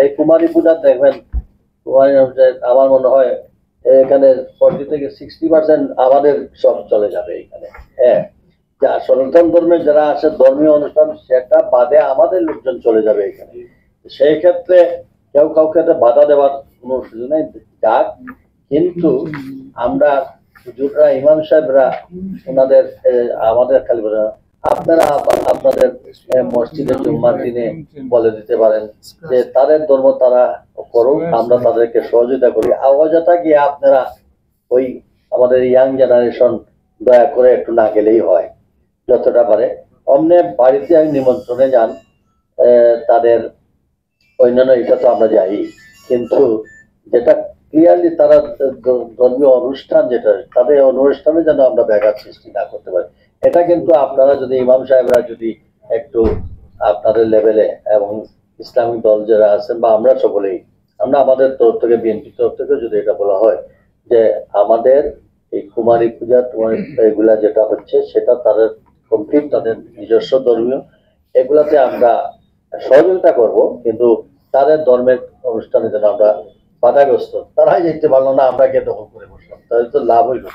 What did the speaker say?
এই কুমারী পূজা দেখবেন, কুমারী আমার মনে হয় এখানে 40 থেকে 60% আমাদের সব চলে যাবে এখানে। হ্যাঁ, যা সনাতন ধর্মের যারা আছে ধর্মীয় অনুষ্ঠান সেটা বাদে আমাদের লোকজন চলে যাবে এখানে। সেই ক্ষেত্রে কেউ কাউকে বাধা দেওয়ার কোনো সুযোগ নেই, যাক। কিন্তু আমরা হুজুররা, ইমাম সাহেবরা ওনাদের আমাদের খালি আপনারা আপনাদের মসজিদে জুম্মার দিনে বলে দিতে পারেন যে তাদের ধর্ম তারা করুক, আমরা তাদেরকে সহযোগিতা করি। অযথা গিয়ে আপনারা ওই আমাদের ইয়াং জেনারেশন দয়া করে একটু না গেলেই হয়, যতটা পারে অমনে বাড়িতে আমি নিমন্ত্রণে যান তাদের অন্যান্য, এটা তো আমরা যাই, কিন্তু যেটা ক্লিয়ারলি তারা ধর্মীয় অনুষ্ঠান যেটা তাদের অনুষ্ঠানে যেন আমরা ব্যাঘাত সৃষ্টি না করতে পারি। এটা কিন্তু আপনারা যদি ইমাম সাহেবরা যদি একটু আপনাদের লেভেলে এবং ইসলামিক দল যারা আছেন বা আমরা সকলেই, আমরা আমাদের তরফ থেকে, বিএনপির তরফ থেকে যদি এটা বলা হয় যে আমাদের এই কুমারী পূজা তোমার এগুলা যেটা হচ্ছে সেটা তাদের কমপ্লিট তাদের নিজস্ব ধর্মীয়, এগুলাতে আমরা সহযোগিতা করব, কিন্তু তাদের ধর্মের অনুষ্ঠানে যেন আমরা বাধাগ্রস্ত, তারাই যেতে পারলো না, আমরা কে দখল করে বসলাম, তাহলে তো লাভ হইল।